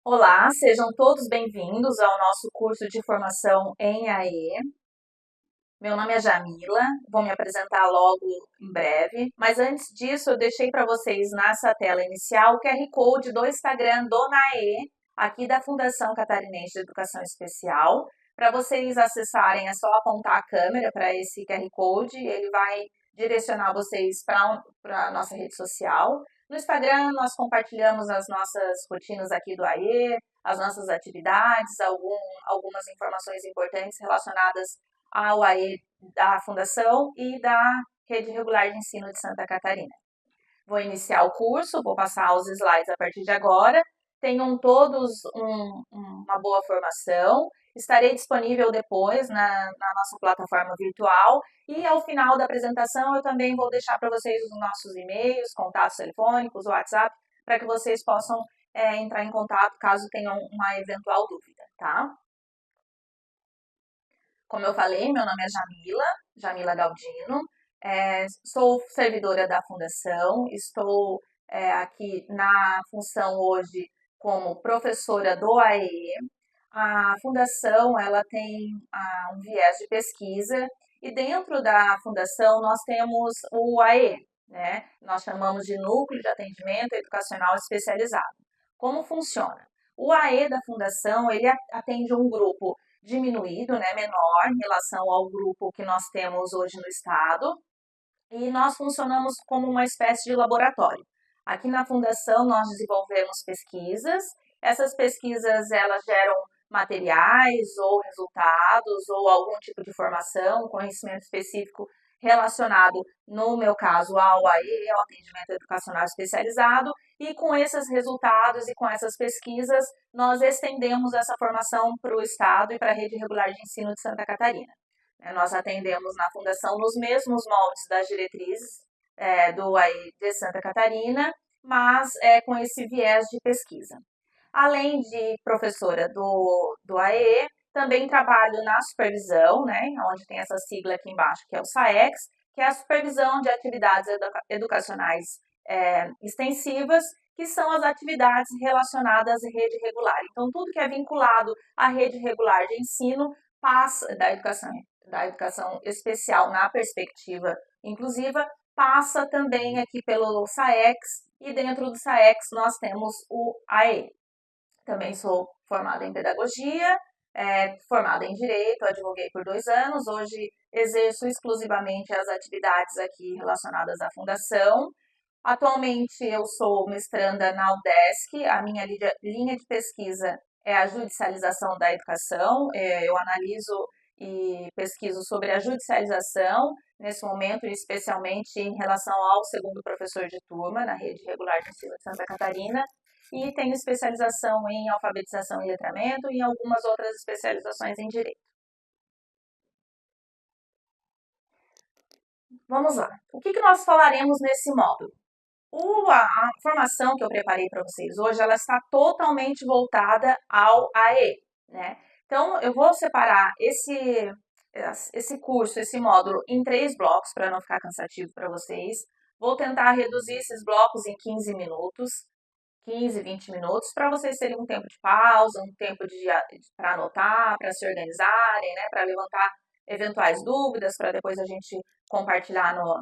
Olá, sejam todos bem-vindos ao nosso curso de formação em AE. Meu nome é Jamila, vou me apresentar logo em breve, mas antes disso eu deixei para vocês nessa tela inicial o QR Code do Instagram do NAE, aqui da Fundação Catarinense de Educação Especial. Para vocês acessarem é só apontar a câmera para esse QR Code e ele vai direcionar vocês para a nossa rede social. No Instagram, nós compartilhamos as nossas rotinas aqui do AE, as nossas atividades, algumas informações importantes relacionadas ao AE da Fundação e da Rede Regular de Ensino de Santa Catarina. Vou iniciar o curso, vou passar os slides a partir de agora. Tenham todos uma boa formação. Estarei disponível depois na nossa plataforma virtual e ao final da apresentação eu também vou deixar para vocês os nossos e-mails, contatos telefônicos, WhatsApp, para que vocês possam entrar em contato caso tenham uma eventual dúvida, tá? Como eu falei, meu nome é Jamila Galdino, sou servidora da Fundação, estou aqui na função hoje como professora do AE. A Fundação ela tem um viés de pesquisa e dentro da Fundação nós temos o AE, né? Nós chamamos de Núcleo de Atendimento Educacional Especializado. Como funciona? O AE da Fundação ele atende um grupo diminuído, né, menor em relação ao grupo que nós temos hoje no estado, e nós funcionamos como uma espécie de laboratório. Aqui na Fundação nós desenvolvemos pesquisas, essas pesquisas elas geram materiais ou resultados ou algum tipo de formação, conhecimento específico relacionado, no meu caso, ao AE, ao atendimento educacional especializado, e com esses resultados e com essas pesquisas, nós estendemos essa formação para o Estado e para a Rede Regular de Ensino de Santa Catarina. Nós atendemos na Fundação nos mesmos moldes das diretrizes do AE de Santa Catarina, mas com esse viés de pesquisa. Além de professora do AE, também trabalho na supervisão, né, onde tem essa sigla aqui embaixo, que é o SAEX, que é a supervisão de atividades educacionais extensivas, que são as atividades relacionadas à rede regular. Então, tudo que é vinculado à rede regular de ensino passa da educação especial na perspectiva inclusiva, passa também aqui pelo SAEX, e dentro do SAEX nós temos o AE. Também sou formada em pedagogia, formada em direito, advoguei por 2 anos, hoje exerço exclusivamente as atividades aqui relacionadas à fundação. Atualmente eu sou mestranda na UDESC, a minha linha de pesquisa é a judicialização da educação, eu analiso e pesquiso sobre a judicialização nesse momento, especialmente em relação ao segundo professor de turma na rede regular de ensino de Santa Catarina, e tenho especialização em alfabetização e letramento e algumas outras especializações em direito. Vamos lá. O que nós falaremos nesse módulo? A formação que eu preparei para vocês hoje, ela está totalmente voltada ao AE, né? Então, eu vou separar esse curso, esse módulo, em 3 blocos, para não ficar cansativo para vocês. Vou tentar reduzir esses blocos em 15 minutos, 15, 20 minutos, para vocês terem um tempo de pausa, um tempo para anotar, para se organizarem, né? Para levantar eventuais dúvidas, para depois a gente compartilhar no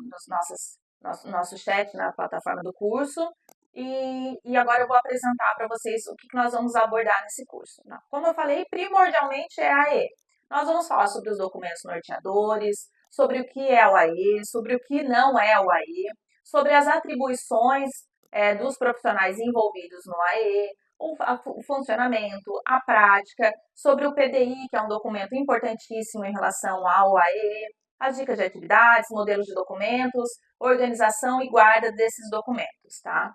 nosso chat na plataforma do curso. E agora eu vou apresentar para vocês o que nós vamos abordar nesse curso. Como eu falei, primordialmente é a AE. Nós vamos falar sobre os documentos norteadores, sobre o que é o AE, sobre o que não é o AE, sobre as atribuições dos profissionais envolvidos no AE, o funcionamento, a prática, sobre o PDI, que é um documento importantíssimo em relação ao AE, as dicas de atividades, modelos de documentos, organização e guarda desses documentos, tá?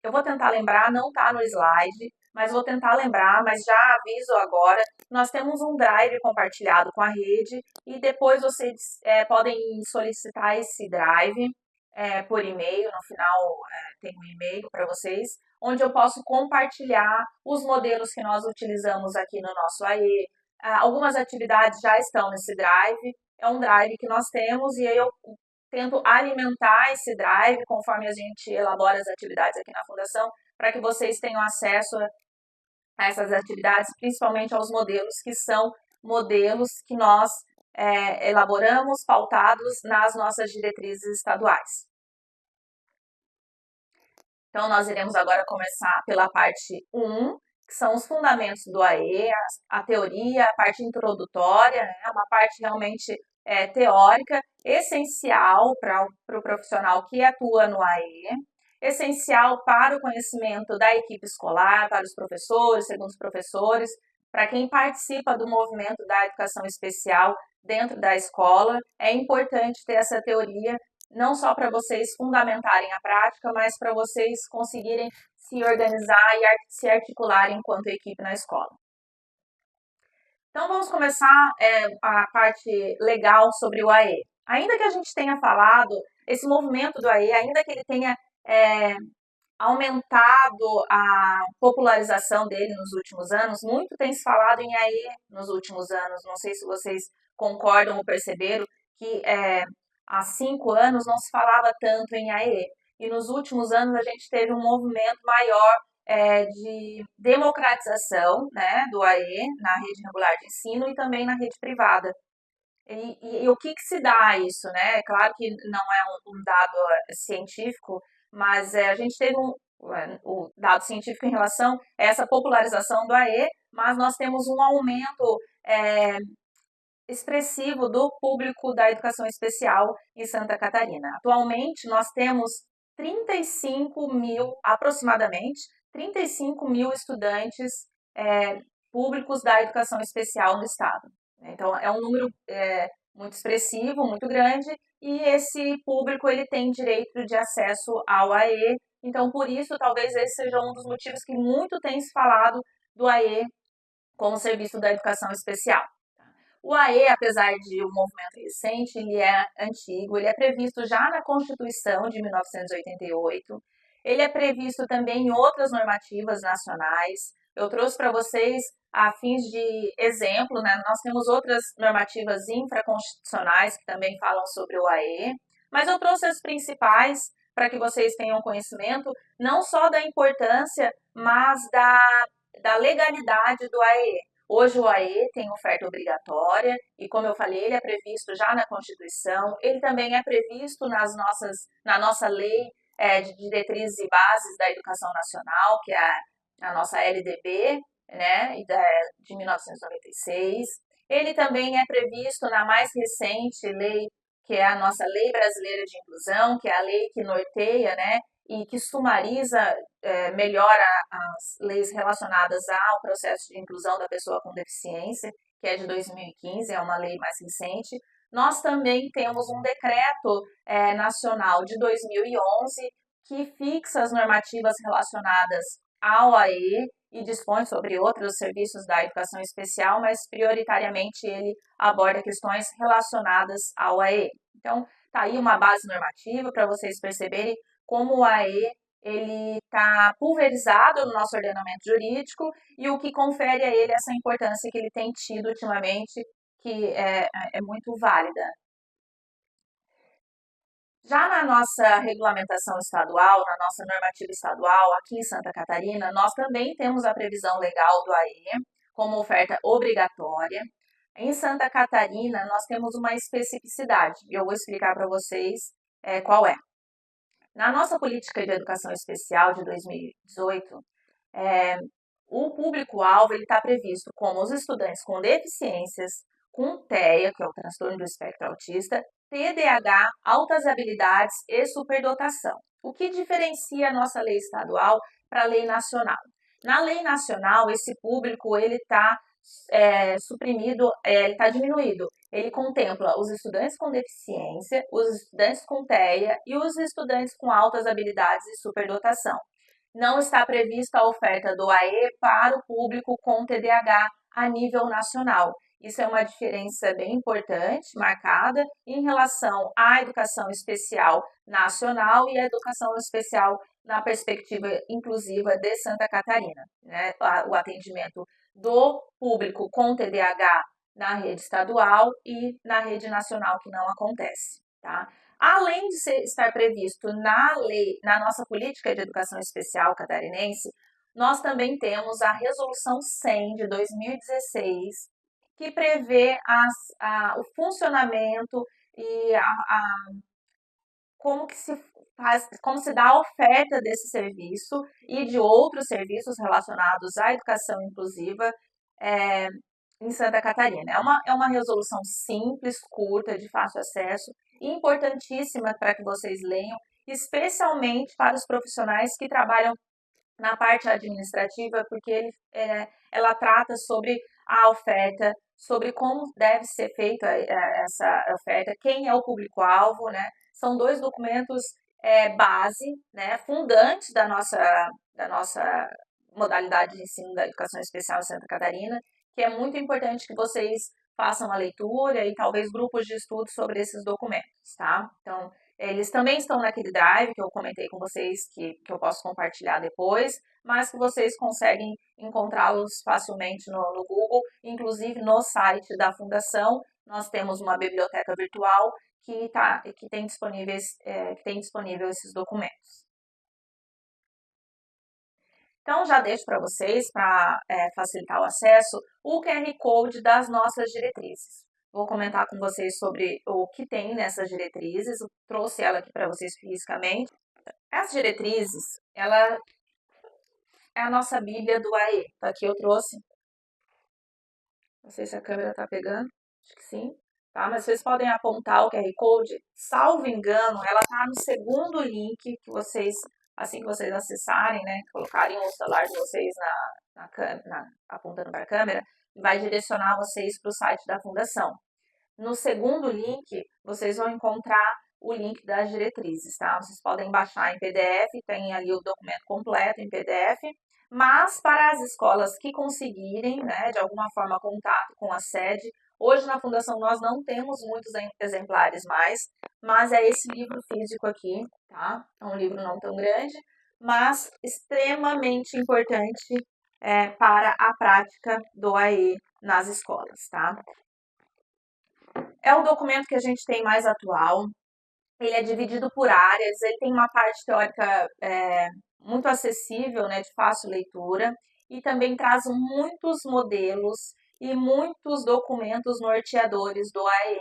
Eu vou tentar lembrar, não está no slide, mas vou tentar lembrar, mas já aviso agora, nós temos um drive compartilhado com a rede e depois vocês podem solicitar esse drive por e-mail, no final tem um e-mail para vocês, onde eu posso compartilhar os modelos que nós utilizamos aqui no nosso AE. Algumas atividades já estão nesse drive, é um drive que nós temos e aí eu tento alimentar esse drive conforme a gente elabora as atividades aqui na Fundação, para que vocês tenham acesso a essas atividades, principalmente aos modelos que são modelos que nós elaboramos, pautados nas nossas diretrizes estaduais. Então, nós iremos agora começar pela parte 1, que são os fundamentos do AE, a teoria, a parte introdutória, né, uma parte realmente teórica, essencial para o profissional que atua no AE, essencial para o conhecimento da equipe escolar, para os professores, segundos professores, para quem participa do movimento da educação especial dentro da escola. É importante ter essa teoria não só para vocês fundamentarem a prática, mas para vocês conseguirem se organizar e se articular enquanto equipe na escola. Então, vamos começar a parte legal sobre o AE. Ainda que a gente tenha falado, esse movimento do AE, ainda que ele tenha aumentado a popularização dele nos últimos anos, muito tem se falado em AE nos últimos anos. Não sei se vocês concordam ou perceberam que há 5 anos não se falava tanto em AE. E nos últimos anos a gente teve um movimento maior de democratização, né, do AE na rede regular de ensino e também na rede privada. E o que se dá a isso, né? É claro que não é um dado científico, mas a gente teve o dado científico em relação a essa popularização do AE, mas nós temos um aumento expressivo do público da educação especial em Santa Catarina. Atualmente, nós temos 35 mil, aproximadamente, 35 mil estudantes públicos da educação especial no estado. Então, é um número muito expressivo, muito grande, e esse público ele tem direito de acesso ao AE. Então, por isso, talvez esse seja um dos motivos que muito tem se falado do AE como serviço da educação especial. O AE, apesar de um movimento recente, ele é antigo, ele é previsto já na Constituição de 1988, ele é previsto também em outras normativas nacionais. Eu trouxe para vocês, a fins de exemplo, né, nós temos outras normativas infraconstitucionais que também falam sobre o AE, mas eu trouxe as principais para que vocês tenham conhecimento, não só da importância, mas da legalidade do AE. Hoje o AE tem oferta obrigatória e, como eu falei, ele é previsto já na Constituição, ele também é previsto na nossa lei de diretrizes e bases da educação nacional, que é a nossa LDB, né, de 1996. Ele também é previsto na mais recente lei, que é a nossa Lei Brasileira de Inclusão, que é a lei que norteia, né, e que sumariza melhor as leis relacionadas ao processo de inclusão da pessoa com deficiência, que é de 2015, é uma lei mais recente. Nós também temos um decreto nacional de 2011 que fixa as normativas relacionadas ao AE e dispõe sobre outros serviços da educação especial, mas prioritariamente ele aborda questões relacionadas ao AE. Então, tá aí uma base normativa para vocês perceberem como o AE ele está pulverizado no nosso ordenamento jurídico e o que confere a ele essa importância que ele tem tido ultimamente, que é muito válida. Já na nossa regulamentação estadual, na nossa normativa estadual, aqui em Santa Catarina, nós também temos a previsão legal do AE como oferta obrigatória. Em Santa Catarina, nós temos uma especificidade, e eu vou explicar para vocês qual é. Na nossa política de educação especial de 2018, o público-alvo está previsto como os estudantes com deficiências, com TEA, que é o transtorno do espectro autista, TDAH, altas habilidades e superdotação. O que diferencia a nossa lei estadual para a lei nacional? Na lei nacional, esse público ele está suprimido, ele está diminuído. Ele contempla os estudantes com deficiência, os estudantes com TEA e os estudantes com altas habilidades e superdotação. Não está prevista a oferta do AE para o público com TDAH a nível nacional. Isso é uma diferença bem importante, marcada, em relação à educação especial nacional e à educação especial na perspectiva inclusiva de Santa Catarina. Né? O atendimento do público com TDAH na rede estadual e na rede nacional, que não acontece. Tá? Além de estar previsto na lei, na nossa política de educação especial catarinense, nós também temos a Resolução 100 de 2016, que prevê o funcionamento e como que se faz, como se dá a oferta desse serviço e de outros serviços relacionados à educação inclusiva é, em Santa Catarina. É uma resolução simples, curta, de fácil acesso e importantíssima para que vocês leiam, especialmente para os profissionais que trabalham na parte administrativa, porque ela trata sobre a oferta, sobre como deve ser feita essa oferta, quem é o público-alvo, né? São dois documentos base, né, fundantes da nossa modalidade de ensino da educação especial em Santa Catarina, que é muito importante que vocês façam a leitura e talvez grupos de estudo sobre esses documentos, tá? Então, eles também estão naquele drive que eu comentei com vocês, que eu posso compartilhar depois, mas que vocês conseguem encontrá-los facilmente no Google, inclusive no site da Fundação. Nós temos uma biblioteca virtual que tem disponível esses documentos. Então, já deixo para vocês, para facilitar o acesso, o QR Code das nossas diretrizes. Vou comentar com vocês sobre o que tem nessas diretrizes, eu trouxe ela aqui para vocês fisicamente. As diretrizes, ela é a nossa Bíblia do AE. Tá aqui eu trouxe. Não sei se a câmera está pegando, acho que sim. Tá? Mas vocês podem apontar o QR Code. Salvo engano, ela está no segundo link que vocês, assim que vocês acessarem, né, colocarem o celular de vocês apontando para a câmera, vai direcionar vocês para o site da Fundação. No segundo link, vocês vão encontrar o link das diretrizes, tá? Vocês podem baixar em PDF, tem ali o documento completo em PDF, mas para as escolas que conseguirem, né, de alguma forma, contato com a sede, hoje na Fundação nós não temos muitos exemplares mais, mas é esse livro físico aqui, tá? É um livro não tão grande, mas extremamente importante para a prática do AE nas escolas, tá? É o documento que a gente tem mais atual. Ele é dividido por áreas, ele tem uma parte teórica muito acessível, né, de fácil leitura, e também traz muitos modelos e muitos documentos norteadores do AE,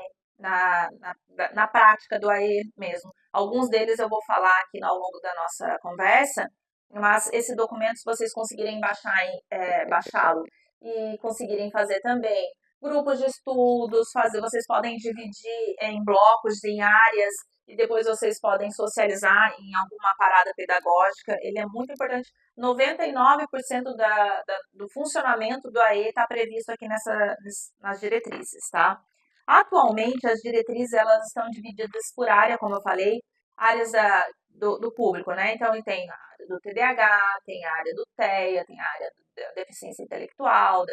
na prática do AE mesmo. Alguns deles eu vou falar aqui ao longo da nossa conversa, mas esse documento, se vocês conseguirem baixá-lo e conseguirem fazer também grupos de estudos, vocês podem dividir em blocos, em áreas, e depois vocês podem socializar em alguma parada pedagógica. Ele é muito importante. 99% do funcionamento do AE está previsto aqui nas diretrizes, tá? Atualmente, as diretrizes elas estão divididas por área, como eu falei, áreas do público, né? Então, tem a área do TDAH, tem a área do TEA, tem a área da deficiência intelectual,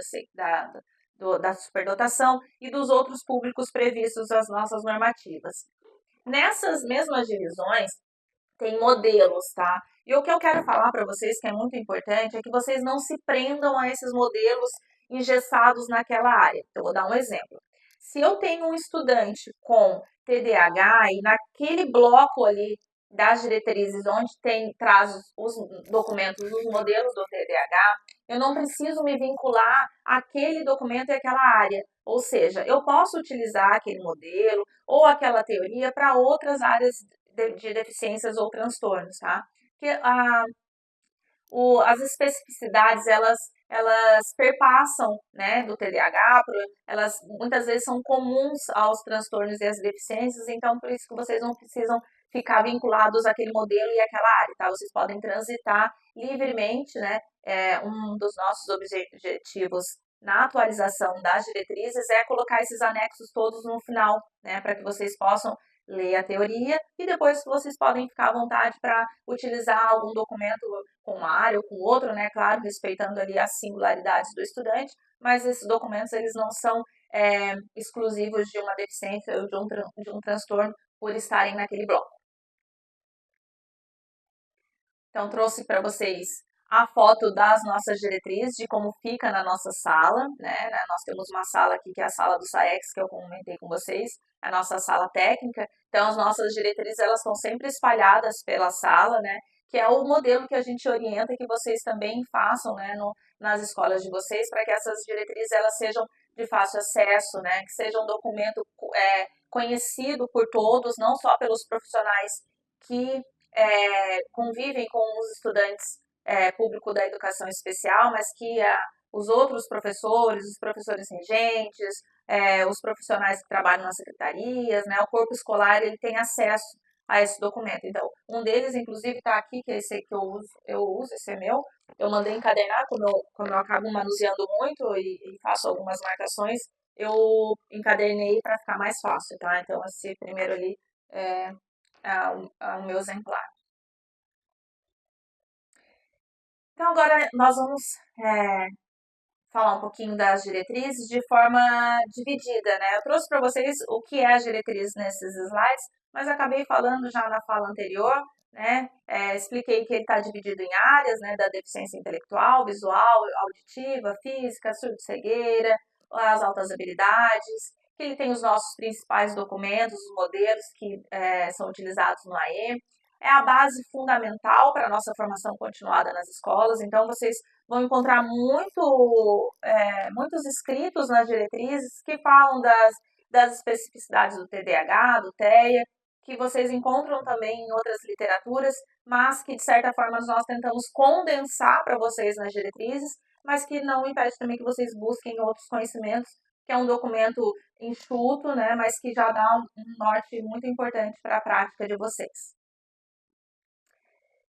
da superdotação e dos outros públicos previstos nas nossas normativas. Nessas mesmas divisões, tem modelos, tá? E o que eu quero falar para vocês, que é muito importante, é que vocês não se prendam a esses modelos engessados naquela área. Então, eu vou dar um exemplo. Se eu tenho um estudante com TDAH e naquele bloco ali das diretrizes, onde traz os documentos, os modelos do TDAH, eu não preciso me vincular àquele documento e àquela área. Ou seja, eu posso utilizar aquele modelo ou aquela teoria para outras áreas de deficiências ou transtornos, tá? Porque as especificidades, elas perpassam, né, do TDAH, elas muitas vezes são comuns aos transtornos e às deficiências, então por isso que vocês não precisam ficar vinculados àquele modelo e àquela área, tá? Vocês podem transitar livremente, né? Um dos nossos objetivos na atualização das diretrizes é colocar esses anexos todos no final, né, para que vocês possam ler a teoria e depois vocês podem ficar à vontade para utilizar algum documento com uma área ou com outro, né, claro, respeitando ali as singularidades do estudante, mas esses documentos eles não são exclusivos de uma deficiência ou de um transtorno por estarem naquele bloco. Então, trouxe para vocês a foto das nossas diretrizes, de como fica na nossa sala, né? Nós temos uma sala aqui que é a sala do SAEX, que eu comentei com vocês, a nossa sala técnica. Então, as nossas diretrizes, elas estão sempre espalhadas pela sala, né? que é o modelo que a gente orienta que vocês também façam, né, nas escolas de vocês, para que essas diretrizes elas sejam de fácil acesso, né, que seja um documento conhecido por todos, não só pelos profissionais que convivem com os estudantes público da educação especial, mas que os outros professores, os professores regentes, os profissionais que trabalham nas secretarias, né, o corpo escolar, ele tem acesso a esse documento. Então, um deles, inclusive, está aqui, que é esse que eu uso, esse é meu. Eu mandei encadernar, como eu acabo manuseando muito e faço algumas marcações, eu encadernei para ficar mais fácil, tá? Então, esse primeiro ali é o meu exemplar. Então, agora nós vamos falar um pouquinho das diretrizes de forma dividida, né? Eu trouxe para vocês o que é as diretrizes nesses slides, mas acabei falando já na fala anterior, né? Expliquei que ele está dividido em áreas, né? Da deficiência intelectual, visual, auditiva, física, surdo-cegueira, as altas habilidades, que ele tem os nossos principais documentos, os modelos que são utilizados no AE. É a base fundamental para a nossa formação continuada nas escolas, então vocês vão encontrar muitos escritos nas diretrizes que falam das especificidades do TDAH, do TEA, que vocês encontram também em outras literaturas, mas que, de certa forma, nós tentamos condensar para vocês nas diretrizes, mas que não impede também que vocês busquem outros conhecimentos, que é um documento enxuto, né, mas que já dá um norte muito importante para a prática de vocês.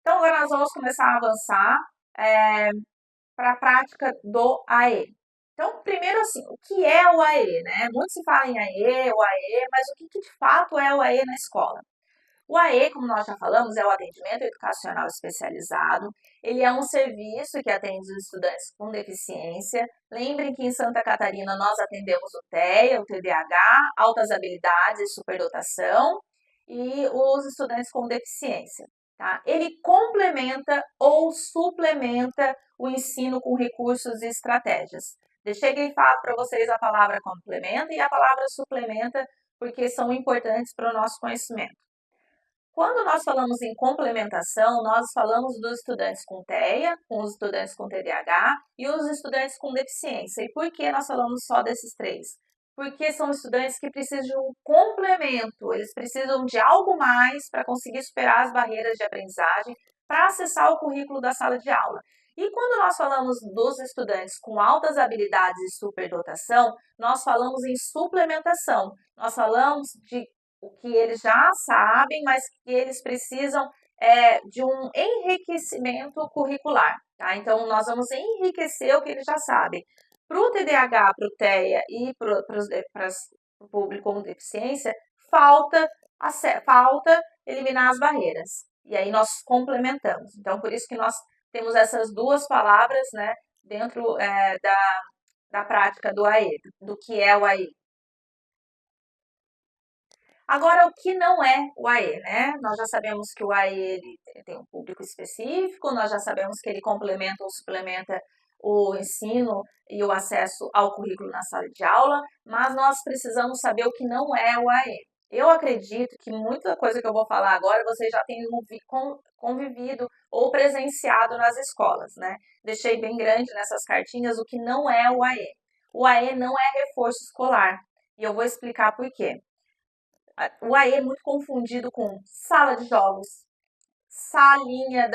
Então, agora nós vamos começar a avançar para a prática do AE. Então, primeiro assim, o que é o AE, né? Muito se fala em AE, o AE, mas o que de fato é o AE na escola? O AE, como nós já falamos, é o atendimento educacional especializado. Ele é um serviço que atende os estudantes com deficiência. Lembrem que em Santa Catarina nós atendemos o TEA, o TDAH, altas habilidades e superdotação e os estudantes com deficiência. Tá? Ele complementa ou suplementa o ensino com recursos e estratégias. Deixei grifado para vocês a palavra complementa e a palavra suplementa, porque são importantes para o nosso conhecimento. Quando nós falamos em complementação, nós falamos dos estudantes com TEA, com os estudantes com TDAH e os estudantes com deficiência. E por que nós falamos só desses três? Porque são estudantes que precisam de um complemento, eles precisam de algo mais para conseguir superar as barreiras de aprendizagem, para acessar o currículo da sala de aula. E quando nós falamos dos estudantes com altas habilidades e superdotação, nós falamos em suplementação. Nós falamos de o que eles já sabem, mas que eles precisam de um enriquecimento curricular. Tá? Então, nós vamos enriquecer o que eles já sabem. Para o TDAH, para o TEA e para o público com deficiência, falta eliminar as barreiras. E aí nós complementamos. Então, por isso que nós temos essas duas palavras, né, dentro da prática do AE, do que é o AE. Agora, o que não é o AE, né? Nós já sabemos que o AE ele tem um público específico, nós já sabemos que ele complementa ou suplementa o ensino e o acesso ao currículo na sala de aula, mas nós precisamos saber o que não é o AE. Eu acredito que muita coisa que eu vou falar agora vocês já têm convivido ou presenciado nas escolas, né? Deixei bem grande nessas cartinhas o que não é o AE. O AE não é reforço escolar e eu vou explicar por quê. O AE é muito confundido com sala de jogos, salinha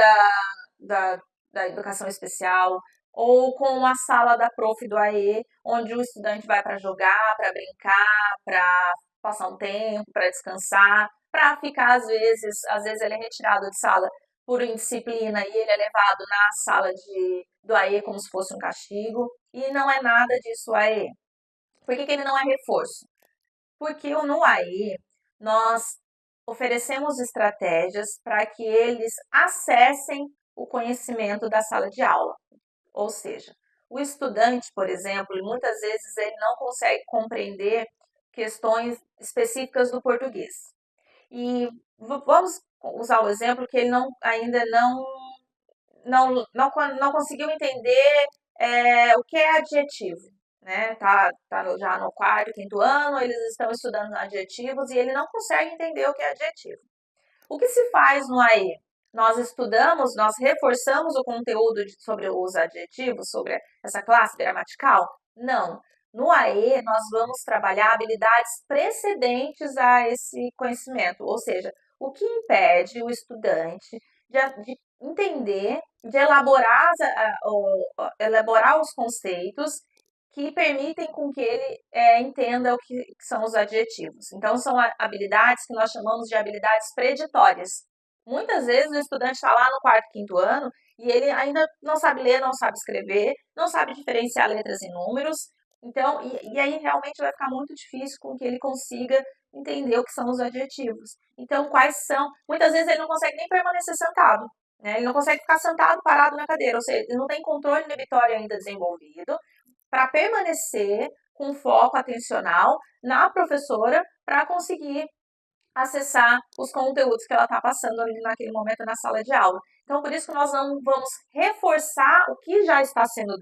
da educação especial, ou com a sala da prof do AE, onde o estudante vai para jogar, para brincar, para passar um tempo, para descansar, para ficar às vezes ele é retirado de sala por indisciplina e ele é levado na sala do AE como se fosse um castigo, e não é nada disso o AE. Por que ele não é reforço? Porque no AE nós oferecemos estratégias para que eles acessem o conhecimento da sala de aula. Ou seja, o estudante, por exemplo, muitas vezes ele não consegue compreender questões específicas do português. E vamos usar o exemplo que ele ainda não conseguiu entender o que é adjetivo. Né? Já no quarto, quinto ano, eles estão estudando adjetivos e ele não consegue entender o que é adjetivo. O que se faz no AE? nós estudamos, nós reforçamos o conteúdo sobre os adjetivos, sobre essa classe gramatical? Não. No AE, nós vamos trabalhar habilidades precedentes a esse conhecimento, ou seja, o que impede o estudante de entender, de elaborar, elaborar os conceitos que permitem com que ele entenda o que são os adjetivos. Então, são habilidades que nós chamamos de habilidades preditórias. Muitas vezes o estudante está lá no quarto, quinto ano e ele ainda não sabe ler, não sabe escrever, não sabe diferenciar letras e números. Então, e aí realmente vai ficar muito difícil com que ele consiga entender o que são os adjetivos. Então, quais são? Muitas vezes ele não consegue nem permanecer sentado, né? Ele não consegue ficar sentado, parado na cadeira, ou seja, ele não tem controle inibitório ainda desenvolvido para permanecer com foco atencional na professora para conseguir acessar os conteúdos que ela está passando ali naquele momento na sala de aula. Então, por isso que nós não vamos reforçar o que já está sendo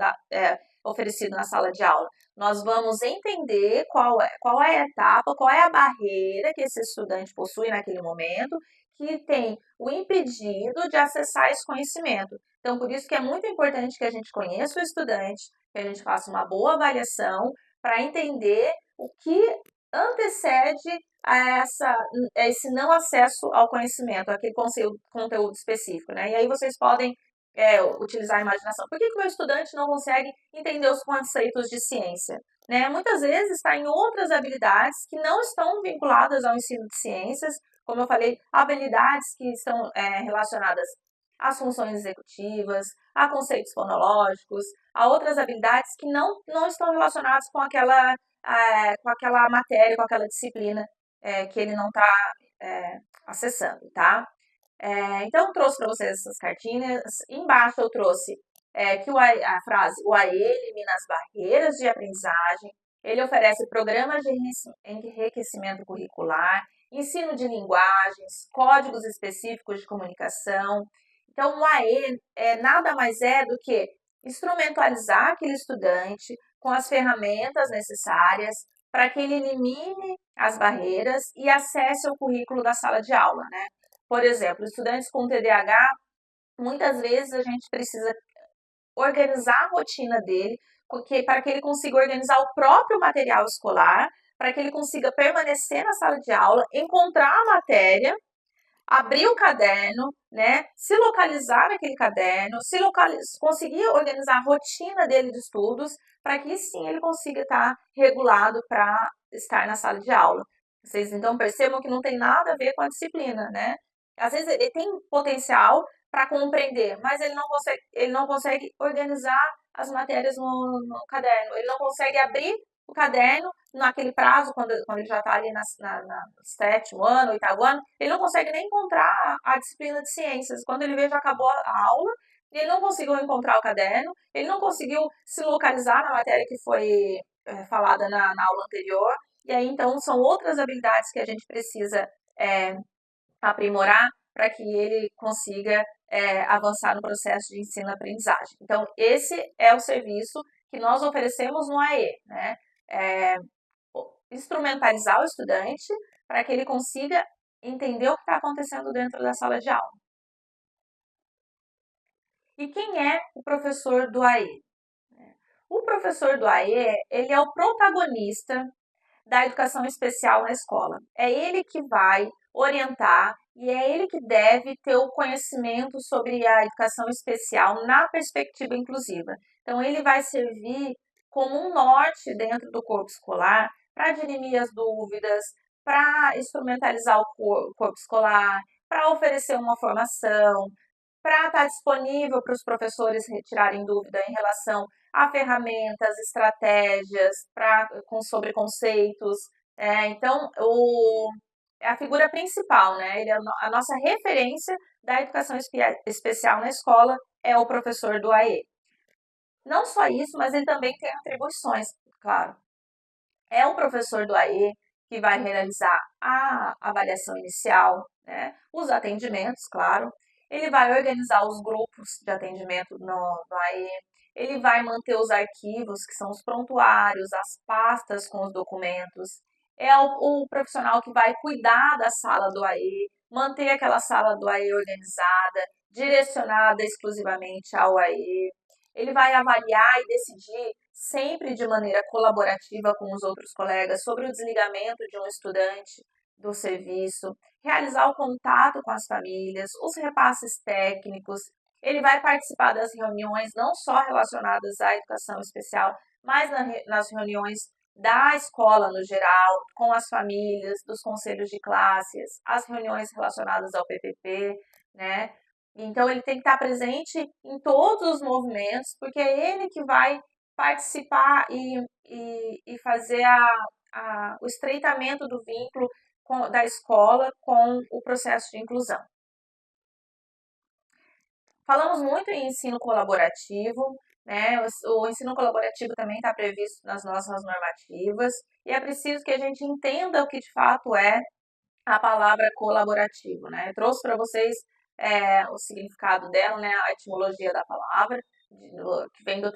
oferecido na sala de aula. Nós vamos entender qual é a etapa, qual é a barreira que esse estudante possui naquele momento, que tem o impedido de acessar esse conhecimento. Então, por isso que é muito importante que a gente conheça o estudante, que a gente faça uma boa avaliação para entender o que antecede a esse não acesso ao conhecimento, aquele conteúdo específico, né? E aí vocês podem utilizar a imaginação. Por que o meu estudante não consegue entender os conceitos de ciência? Né? Muitas vezes está em outras habilidades que não estão vinculadas ao ensino de ciências, como eu falei, habilidades que estão relacionadas às funções executivas, a conceitos fonológicos, a outras habilidades que não estão relacionadas com aquela matéria, com aquela disciplina que ele não está acessando, tá? Então, eu trouxe para vocês essas cartinhas. Embaixo eu trouxe que a frase, o AE elimina as barreiras de aprendizagem, ele oferece programas de enriquecimento curricular, ensino de linguagens, códigos específicos de comunicação. Então, o AE nada mais é do que instrumentalizar aquele estudante com as ferramentas necessárias para que ele elimine as barreiras e acesse o currículo da sala de aula, né? Por exemplo, estudantes com TDAH, muitas vezes a gente precisa organizar a rotina dele para que ele consiga organizar o próprio material escolar, para que ele consiga permanecer na sala de aula, encontrar a matéria, abrir o caderno, né, se localizar naquele caderno, conseguir organizar a rotina dele de estudos, para que sim ele consiga estar regulado para estar na sala de aula. Vocês então percebam que não tem nada a ver com a disciplina, né? Às vezes ele tem potencial para compreender, mas ele não consegue organizar as matérias no caderno, ele não consegue abrir o caderno naquele prazo, quando ele já está ali no sétimo ano, oitavo ano, ele não consegue nem encontrar a disciplina de ciências. Quando ele vê, já acabou a aula, e ele não conseguiu encontrar o caderno, ele não conseguiu se localizar na matéria que foi falada na aula anterior, e aí então são outras habilidades que a gente precisa aprimorar para que ele consiga avançar no processo de ensino-aprendizagem. Então, esse é o serviço que nós oferecemos no AE, né? Instrumentalizar o estudante para que ele consiga entender o que está acontecendo dentro da sala de aula. E quem é o professor do AE? O professor do AE, ele é o protagonista da educação especial na escola. É ele que vai orientar e é ele que deve ter o conhecimento sobre a educação especial na perspectiva inclusiva. Então, ele vai servir como um norte dentro do corpo escolar para dirimir as dúvidas, para instrumentalizar o corpo escolar, para oferecer uma formação, para estar disponível para os professores retirarem dúvida em relação a ferramentas, estratégias sobre conceitos. Então, é a figura principal, né? Ele é a nossa referência da educação especial na escola, é o professor do AE. Não só isso, mas ele também tem atribuições, claro. É o professor do AE que vai realizar a avaliação inicial, né? Os atendimentos, claro. Ele vai organizar os grupos de atendimento no AE. Ele vai manter os arquivos, que são os prontuários, as pastas com os documentos. É o profissional que vai cuidar da sala do AE, manter aquela sala do AE organizada, direcionada exclusivamente ao AE. Ele vai avaliar e decidir sempre de maneira colaborativa com os outros colegas sobre o desligamento de um estudante do serviço, realizar o contato com as famílias, os repasses técnicos. Ele vai participar das reuniões não só relacionadas à educação especial, mas nas reuniões da escola no geral, com as famílias, dos conselhos de classes, as reuniões relacionadas ao PPP, né? Então, ele tem que estar presente em todos os movimentos, porque é ele que vai participar e fazer o estreitamento do vínculo da escola com o processo de inclusão. Falamos muito em ensino colaborativo, né? O ensino colaborativo também está previsto nas nossas normativas e é preciso que a gente entenda o que de fato é a palavra colaborativo, né? Eu trouxe para vocês o significado dela, né? A etimologia da palavra, que vem do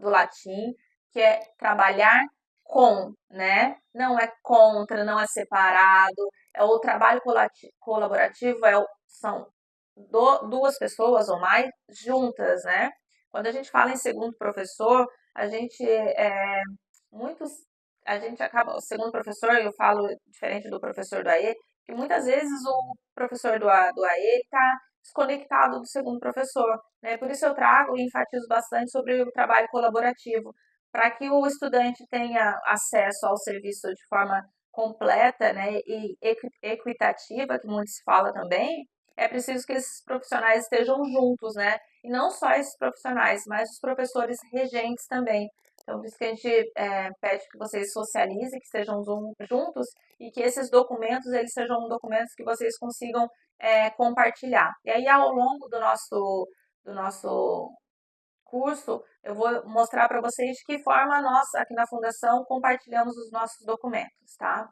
latim, que é trabalhar com, né? Não é contra, não é separado. O trabalho colaborativo são duas pessoas ou mais juntas, né? Quando a gente fala em segundo professor, a gente muitos a gente acaba, o segundo professor, eu falo diferente do professor do AE, que muitas vezes o professor do AE está desconectado do segundo professor, né? Por isso eu trago e enfatizo bastante sobre o trabalho colaborativo, para que o estudante tenha acesso ao serviço de forma completa, né, e equitativa, que muito se fala também, é preciso que esses profissionais estejam juntos, né? E não só esses profissionais, mas os professores regentes também. Então, por isso que a gente pede que vocês socializem, que estejam juntos e que esses documentos, eles sejam documentos que vocês consigam compartilhar. E aí, ao longo do nosso curso, eu vou mostrar para vocês de que forma nós, aqui na Fundação, compartilhamos os nossos documentos, tá?